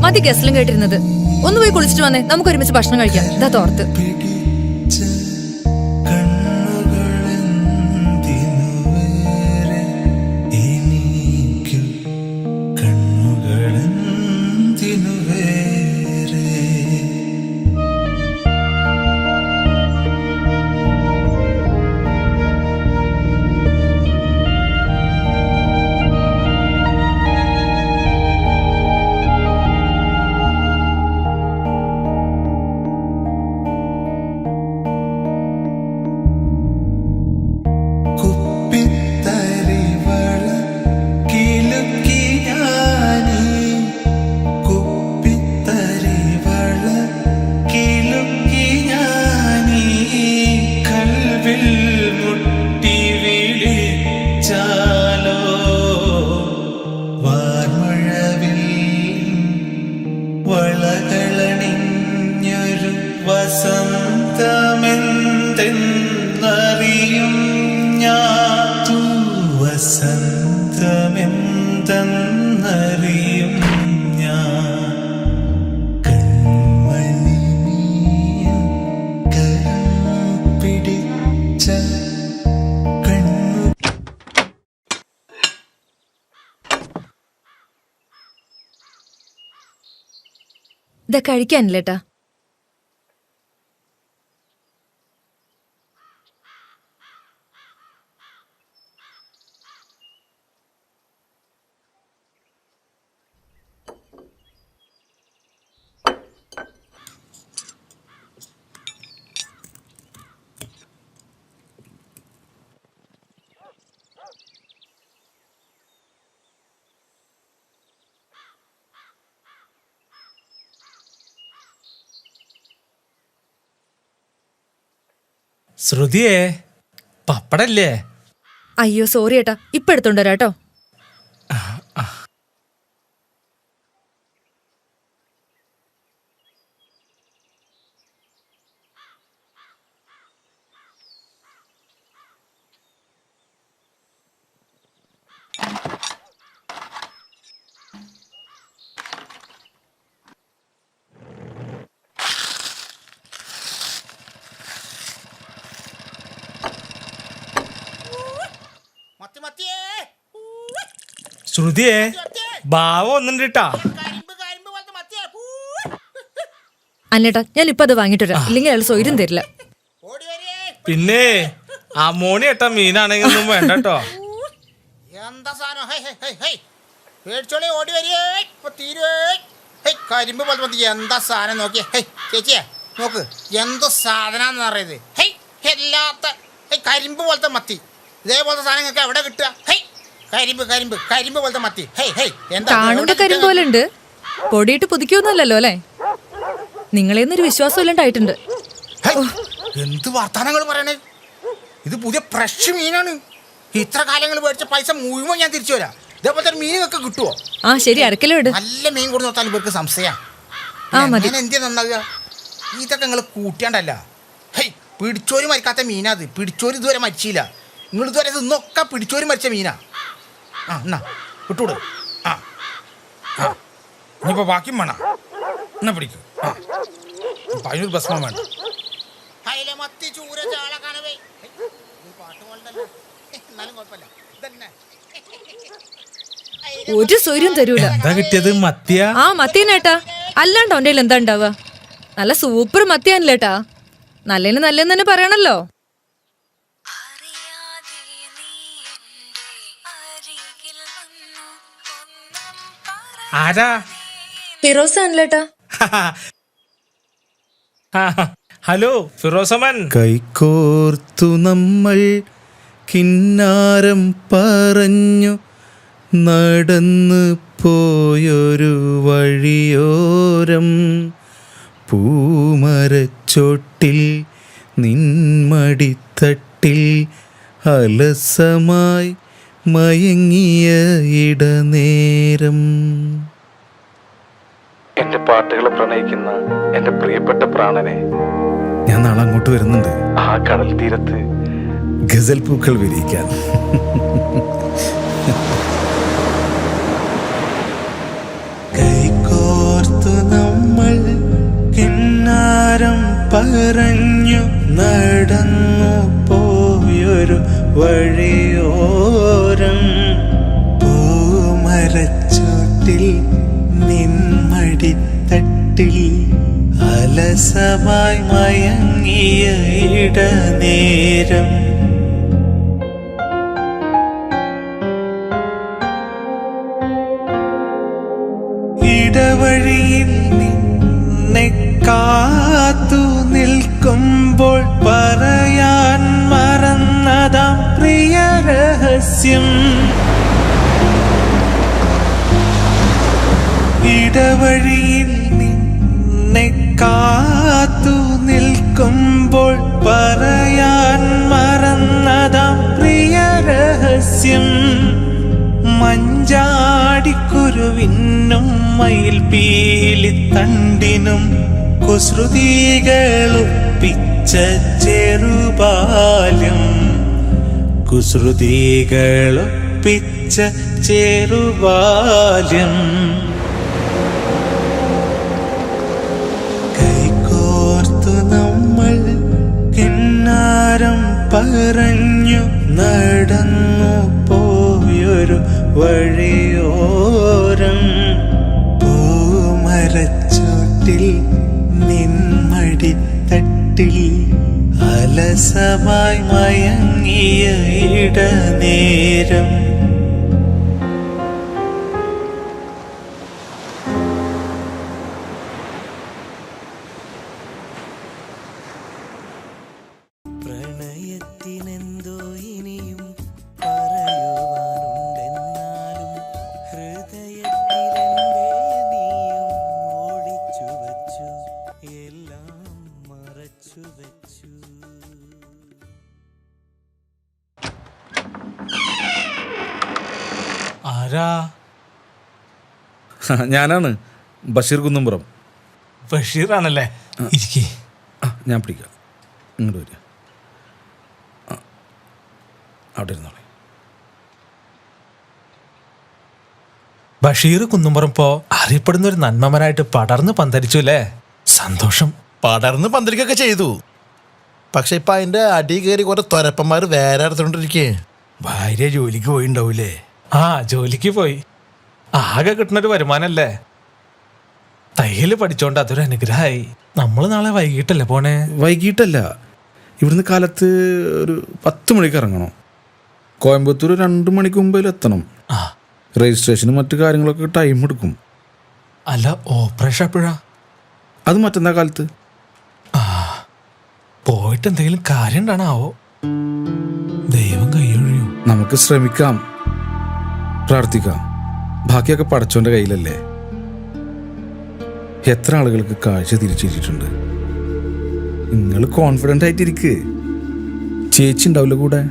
മതി ഗസ്റ്റിലും കേട്ടിരുന്നത്. ഒന്ന് പോയി കുളിച്ചിട്ട് വന്നേ, നമുക്ക് ഒരുമിച്ച് ഭക്ഷണം കഴിക്കാം. ഇതാ തോർത്ത്. വസന്തമെന്തെന്നറിയും ഞാൻ, വസന്തമെന്തെന്നറിയും ഞാൻ. കൺമണി കരം പിടിച്ച ഇതാ കഴിക്കാനില്ലേട്ടാ. ശ്രുതിയേ, പപ്പടല്ലേ? അയ്യോ സോറി ഏട്ടാ, ഇപ്പൊ എടുത്തോണ്ട് വരാട്ടോ. ശ്രുതിയേ, ഭാവം ഒന്നുണ്ടാ. അല്ലേട്ടാ, ഞാൻ ഇപ്പൊ അത് വാങ്ങിട്ട് വരാം, ഇല്ലെങ്കിൽ അയാൾ സ്വൈര്യം തരില്ല. പിന്നെ അമോണി ഏട്ടാ മീനാണെങ്കിൽ ഒന്നും വേണ്ട കേട്ടോ. എന്താ സാധനം? പേടിച്ചോളി, ഓടി വരികേ. കരിമ്പ് പോലത്തെ മത്തി. എന്താ സാധനം നോക്കിയേ. ചേച്ചിയെ നോക്ക്, എന്ത് സാധനാന്ന് അറിയത്. എല്ലാത്ത കരിമ്പ് പോലത്തെ മത്തി. ഇതേപോലത്തെ സാധനം നിങ്ങൾക്ക് എവിടെ കിട്ടുക? കരിമ്പ് കരിമ്പ് കരിമ്പ് പോലത്തെ മത്തി. കാണുമ്പോ കരിമ്പ് പോലെ ഉണ്ട്, പൊടിയിട്ട് പുതിക്കൊന്നുമല്ലല്ലോ അല്ലേ? നിങ്ങളേന്നൊരു വിശ്വാസം ഇല്ലാണ്ടായിട്ടുണ്ട്. എന്ത് വർത്താനങ്ങൾ പറയണേ? ഇത് പുതിയ ഫ്രഷ് മീനാണ്. ഇത്ര കാലങ്ങൾ മേടിച്ച പൈസ മുഴുവൻ ഞാൻ തിരിച്ചു വരാം. ഇതേപോലത്തെ മീനൊക്കെ കിട്ടുമോ? ആ ശരി, അരക്കിലോ ഇട്. നല്ല മീൻ കൊടുത്ത് നോക്കാൻ ഇവർക്ക് സംശയം. എന്തിയാ നന്നാവുക? ഇതൊക്കെ നിങ്ങൾ കൂട്ടിയാണ്ടല്ല. പിടിച്ചോര് മരിക്കാത്ത മീനാ അത്. പിടിച്ചോര് ഇതുവരെ മരിച്ചില്ല. നിങ്ങൾ ഇതുവരെ ഇന്നൊക്കെ പിടിച്ചോര് മരിച്ച മീനാ. ആ എന്നാ വിട്ടൂട്. ആ ആ ഇനിയിപ്പോൾ ബാക്കി വേണം. എന്നാ പിടിക്കും. ആ അതിനൊരു ഭസ്മം വേണ്ട. മത്തി ചൂര ചാള കാണവേ. പാട്ട് പോലല്ലോ, എന്നാലും കുഴപ്പമില്ല. ഇതന്നെ ഒരു സ്വൈര്യം തരൂല. എന്താ കിട്ടിയത്? മത്തിയാ? ആ മത്തിയനേട്ടാ, അല്ലാണ്ട് അവന്റെ എന്താ ഉണ്ടാവുക? നല്ല സൂപ്പർ മത്തിയാനല്ലേട്ടാ. നല്ലതിന് നല്ലതെന്ന് തന്നെ പറയണല്ലോ. ആരാ? ഫിറോസ് ആണല്ലേട്ടാ. ഹലോ ഫിറോസമൻ. കൈകോർത്തു നമ്മൾ കിന്നാരം പറഞ്ഞു നടന്ന് പോയൊരു വഴിയോരം, പൂമരച്ചോട്ടിൽ നിൻമടിത്തട്ടിൽ അലസമായി മയങ്ങിയ ഇടനേരം. എന്റെ പാട്ടുകളെ പ്രണയിക്കുന്ന എന്റെ പ്രിയപ്പെട്ട പ്രാണനെ, ഞാൻ നാളെ അങ്ങോട്ട് വരുന്നുണ്ട്. ആ കടൽ തീരത്ത് ഗസൽ പൂക്കൾ വിരിക്കാൻ. കൈകോർത്ത് പറഞ്ഞു നടന്നു പോയൊരു വഴിയോരം പൂമരച്ചോട്ടിൽ നിൻമടിത്തട്ടിൽ അലസമായി മയങ്ങിയ ഇടനേരം ഇടവഴിയിൽ നിന്നെ കാത്തു നിൽക്കുമ്പോൾ പറയാൻ മറന്നതാം പ്രിയ രഹസ്യം ഇടവഴിയിൽ നിന്നെ കാത്തു നിൽക്കുമ്പോൾ പറയാൻ മറന്നതാം പ്രിയ രഹസ്യം മഞ്ചാടിക്കുരുവിനും മയിൽ പീലിത്തണ്ടിനും കുസൃതികളൊപ്പിച്ച ചെറുബാല്യം കുസൃതികളൊപ്പിച്ച ചെറുബാല്യം കൈകോർത്തു നമ്മൾ കിന്നാരം പറഞ്ഞു നടന്നു പോയൊരു വഴിയോരം പൂമരച്ചോട്ടിൽ നിൻമടിത്തട്ടിൽ അലസമായി മയങ്ങിയ ഇടനേരം പ്രണയത്തിനെന്തോ ഇനിയും പറയുവാനുണ്ടെന്നാലും ഹൃദയത്തിലെന്തേ നീയും ഓടിച്ചു വച്ചു എല്ലാം മറച്ചു വച്ചു. ആരാ? ഞാനാണ് ബഷീർ കുന്നുംപുറം. ബഷീറാണല്ലേ? ഇരിക്കേ. ഞാൻ പിടിക്കാം, ഇങ്ങോട്ട് വരിക. അവിടെ ഇരുന്നോളെ. ബഷീർ കുന്നുംപുറം ഇപ്പോ അറിയപ്പെടുന്ന ഒരു നന്മമനായിട്ട് പടർന്ന് പന്തരിച്ചു അല്ലേ? സന്തോഷം. പടർന്ന് പന്തലിക്കൊക്കെ ചെയ്തു. പക്ഷെ ഇപ്പൊ അതിന്റെ അടി കയറി കുറെ തൊരപ്പന്മാർ വേറെ എടുത്തോണ്ടിരിക്കേ. ഭാര്യ ജോലിക്ക് പോയിണ്ടാവൂലേ? ആ, ജോലിക്ക് പോയി. ആകെ കിട്ടുന്നൊരു വരുമാനല്ലേ? തയ്യല് പഠിച്ചോണ്ട് അതൊരു അനുഗ്രഹമായി. നമ്മൾ നാളെ വൈകിട്ടല്ലേ പോണേ? വൈകിട്ടല്ല, ഇവിടുന്ന് കാലത്ത് ഒരു 10 മണിക്ക് ഇറങ്ങണം. കോയമ്പത്തൂർ 2 മണിക്ക് മുമ്പിൽ എത്തണം. ആ, രജിസ്ട്രേഷനും മറ്റു കാര്യങ്ങളൊക്കെ ടൈം എടുക്കും. അല്ല, ഓപ്പറേഷൻ എപ്പോഴാ? അത് മറ്റന്നാ കാലത്ത്. പോയിട്ട് എന്തെങ്കിലും കാര്യം ഉണ്ടാണാവോ? ദൈവം കൈയൊഴിയോ? നമുക്ക് ശ്രമിക്കാം, പ്രാർത്ഥിക്കാം. ബാക്കിയൊക്കെ പടച്ചോന്റെ കയ്യിലല്ലേ. എത്ര ആളുകൾക്ക് കാഴ്ച തിരിച്ചിട്ടുണ്ട്. നിങ്ങൾ കോൺഫിഡൻ്റ് ആയിട്ടിരിക്ക്. ചേച്ചി ഉണ്ടാവില്ല കൂടെ?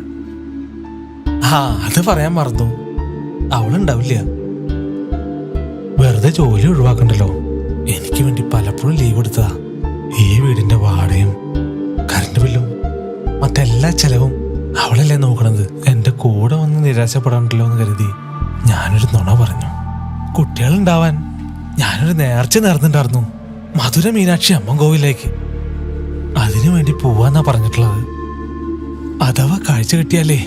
ആ, അത് പറയാൻ മറന്നു. അവളുണ്ടാവില്ല. വെറുതെ ജോലി ഒഴിവാക്കണ്ടല്ലോ. എനിക്ക് വേണ്ടി പലപ്പോഴും ലീവ് എടുത്തതാ. ഈ വീടിന്റെ വാടകയും കറണ്ട് ബില്ലും മറ്റെല്ലാ ചെലവും അവളല്ലേ നോക്കണത്. എന്റെ കൂടെ വന്ന് നിരാശപ്പെടാണ്ടല്ലോ എന്ന് കരുതി ഞാനൊരു നുണ പറഞ്ഞു. കുട്ടികളുണ്ടാവാൻ ഞാനൊരു നേർച്ച നേർന്നിട്ടുണ്ടായിരുന്നു, മധുര മീനാക്ഷി അമ്മൻ കോവിലേക്ക്. അതിനു വേണ്ടി പോവാന്നാ പറഞ്ഞിട്ടുള്ളത്. അഥവാ കാഴ്ച കിട്ടിയാലേ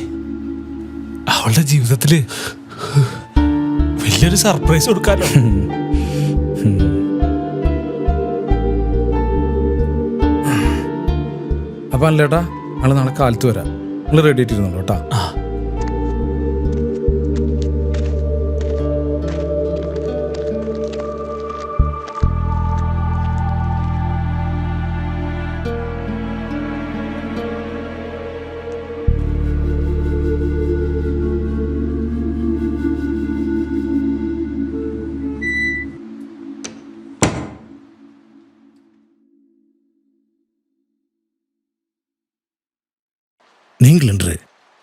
അവളുടെ ജീവിതത്തില് വലിയൊരു സർപ്രൈസ് കൊടുക്കാലോ. അപ്പം അല്ലേട്ടാ, ഞങ്ങൾ നാളെ കാലത്ത് വരാം. നിങ്ങൾ റെഡി ആയിട്ടിരുന്നോളൂ കേട്ടാ. ആ, நீங்கள் இன்று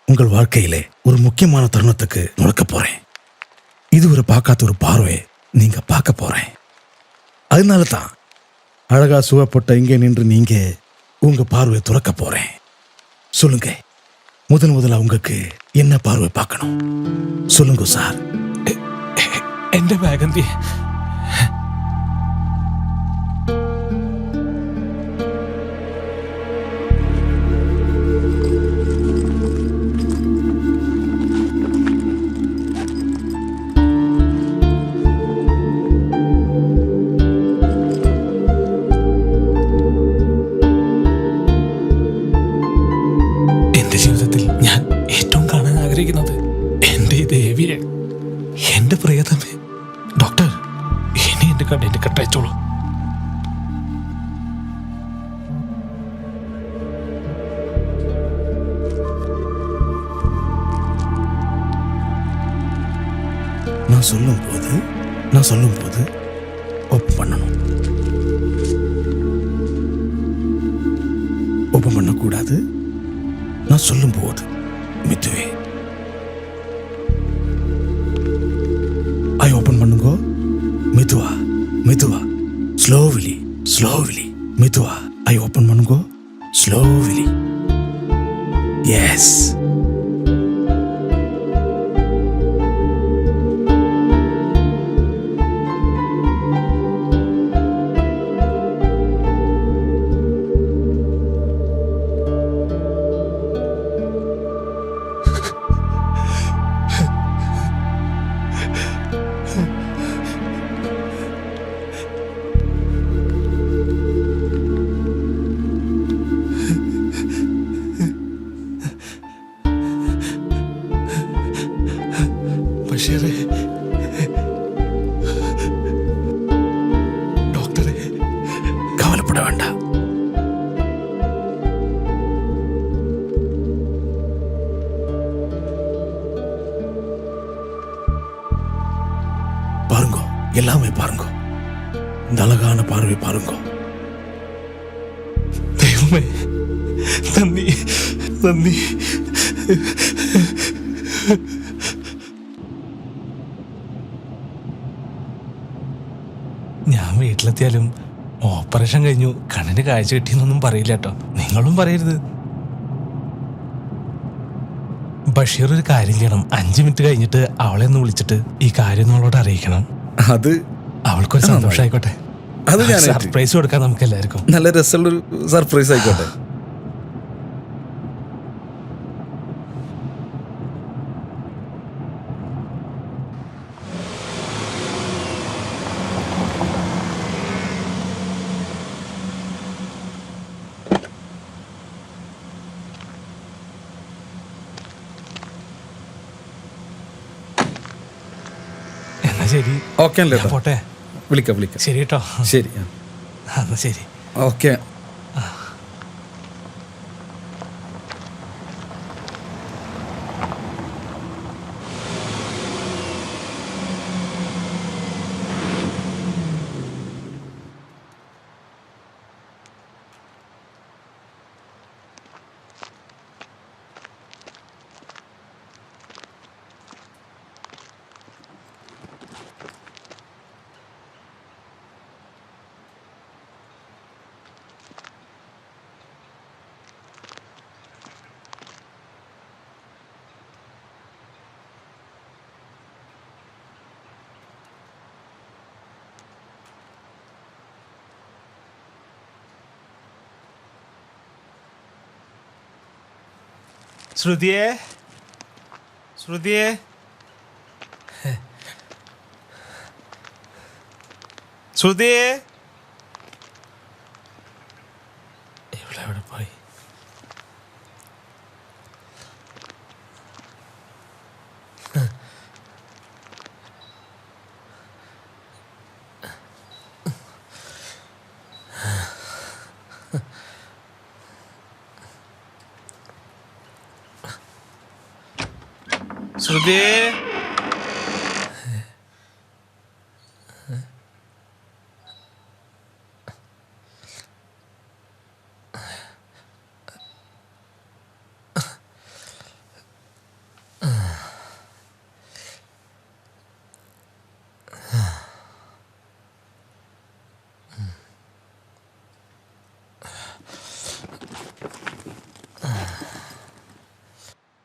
உங்கள் வாழ்க்கையிலே ஒரு முக்கியமான தருணத்துக்கு நுழைக்க போறேன். இதுவரை பார்க்காத ஒரு பார்வை நீங்க பார்க்க போறேன். அதனால தான் அழகா சுவப்பட்ட இங்கே நின்று நீங்க உங்க பார்வையை துறக்க போறேன். சொல்லுங்க, முதல்ல உங்களுக்கு என்ன பார்வை பார்க்கணும்? சொல்லுங்க சார். എന്റെ ബാഗന്തി. കാത്തിരിക്കുന്നത് എൻ്റെ ഈ ദേവിയെ, എൻ്റെ പ്രിയതമേ. ഡോക്ടർ, ഇനി എൻ്റെ കണ്ണിൻ്റെ കെട്ടയച്ചോളൂ. நான் சொல்லும்போது ஓப்பன் பண்ணணும். ஓப்பன் பண்ணக்கூடாது. நான் சொல்லும்போது மித்துவே ஐ ஓப்பன் பண்ணுங்கோ. மெதுவா ஸ்லோவிலி மெதுவா ஐ ஓப்பன் பண்ணுங்கோ. ஸ்லோவிலி. எஸ். ബഷീറേ, ഡോക്ടറെ, கவலைப்பட வேண்டாம். பாருங்கோ, எல்லாமே பாருங்கோ. இந்த அழகான பார்வை பாருங்கோ. ദൈവമേ, നന്ദി. ഞാൻ വീട്ടിലെത്തിയാലും ഓപ്പറേഷൻ കഴിഞ്ഞു കണ്ണിന് കാഴ്ച കിട്ടിയെന്നൊന്നും പറയില്ല കേട്ടോ. നിങ്ങളും പറയരുത്. ബഷീർ ഒരു കാര്യം ചെയ്യണം. 5 മിനിറ്റ് കഴിഞ്ഞിട്ട് അവളെ ഒന്ന് വിളിച്ചിട്ട് ഈ കാര്യം നമ്മളോട് അറിയിക്കണം. അത് അവൾക്കൊരു സന്തോഷമായിക്കോട്ടെ. അത് ഞാൻ സർപ്രൈസ് കൊടുക്കാം നമുക്ക് എല്ലാവർക്കും. നല്ല രസമുള്ളൊരു സർപ്രൈസ് ആയിക്കോട്ടെ. എന്നാ ശരി, ഓക്കെ അല്ലേ? ഞാൻ പോട്ടെ. വിളിക്കാം. ശരി കേട്ടോ. ശരി. എന്നാ ശരി. ഓക്കെ. ശ്രുതിയെ, ഇവിടെ പോയി? ശ്രുതി,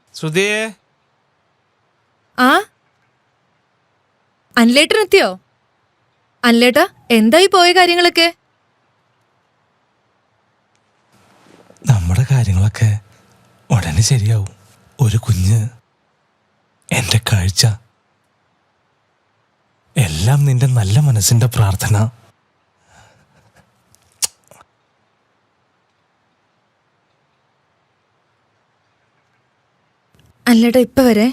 ശ്രുതിയെ. ആ, അനിലേട്ടനെത്തിയോ? അനിലേട്ടാ, എന്തായി പോയ കാര്യങ്ങളൊക്കെ? നമ്മുടെ കാര്യങ്ങളൊക്കെ ഉടനെ ശരിയാവും. ഒരു കുഞ്ഞ്, എൻ്റെ കാഴ്ച, എല്ലാം നിന്റെ നല്ല മനസ്സിന്റെ പ്രാർത്ഥന. അല്ലേട്ടാ ഇപ്പൊ വരെ.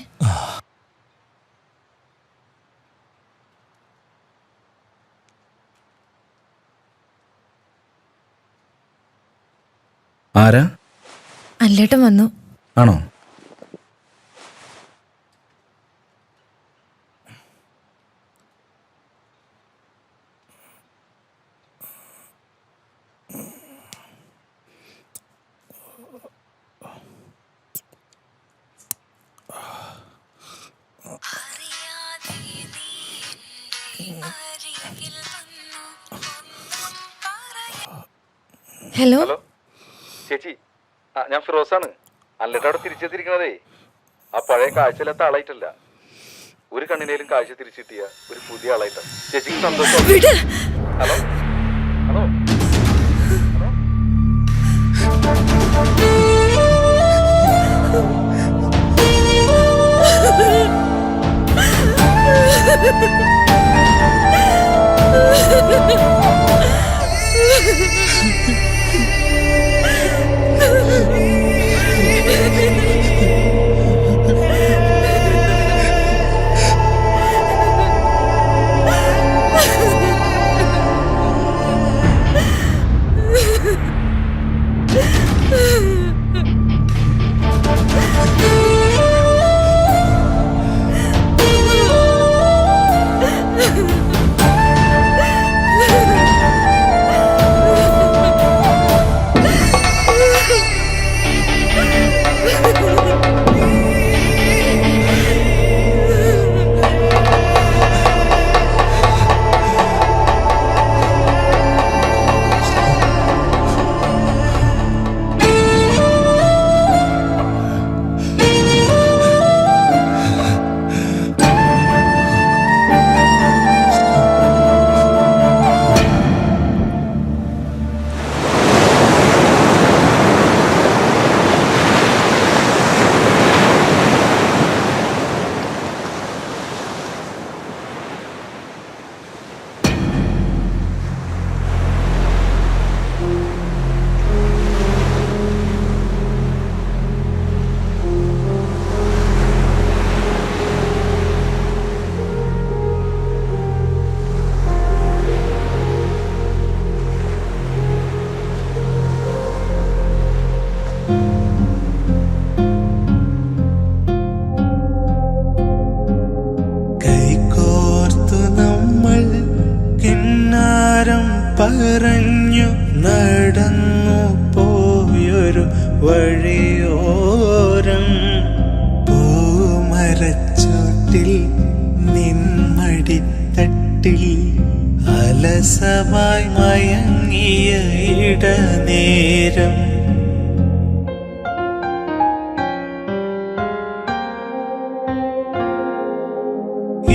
ആരാ? അല്ലേട്ടൻ വന്നു. ആണോ? ഹലോ. ഹലോ ചേച്ചി, ഞാൻ ഫിറോസാണ്. അല്ലട്ട അവിടെ തിരിച്ചെത്തിരിക്കണതേ ആ പഴയ കാഴ്ചയില്ലാത്ത ആളായിട്ടല്ല, ഒരു കണ്ണിനേലും കാഴ്ച തിരിച്ചെത്തിയ ഒരു പുതിയ ആളായിട്ടാണ്. ചേച്ചിക്ക് സന്തോഷം. ഹലോ ഹലോ പറഞ്ഞു നടന്നു പോയൊരു വഴിയോരം പൂമരച്ചോട്ടിൽ നിന്മടിത്തട്ടിൽ അലസമായി മയങ്ങിയ ഇടനേരം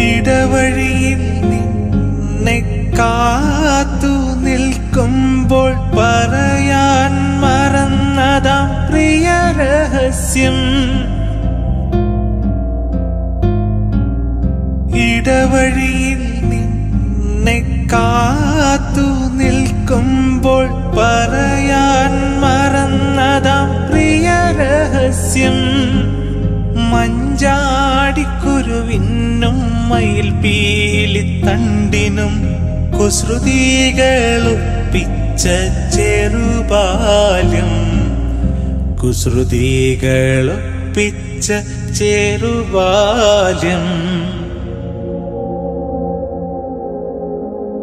ഇടവഴിയിൽ നിന്നെ കാത്തു നിൽക്കുമ്പോൾ പറയാൻ മറന്നതാം പ്രിയ രഹസ്യം. ഇടവഴിയിൽ നിന്നെ കാത്തു നിൽക്കുമ്പോൾ പറയാൻ മറന്നതാം പ്രിയ രഹസ്യം. മഞ്ചാടിക്കുരുവിനും മയിൽ പീലിത്തണ്ടിനും കുസൃതികളൊപ്പിച്ച ചെറുബാല്യം, കുസൃതികളൊപ്പിച്ച ചെറുബാല്യം.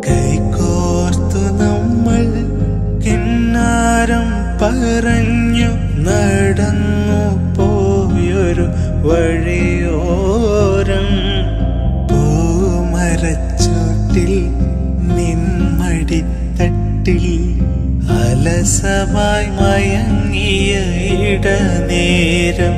കൈകോർത്തു നമ്മൾ കിന്നാരം പറഞ്ഞു നടന്നു പോയൊരു വഴിയോരം പൂമരച്ചോട്ടിൽ നിന്മടിത്തട്ടിൽ അലസമായി മയങ്ങിയ ഇടനേരം.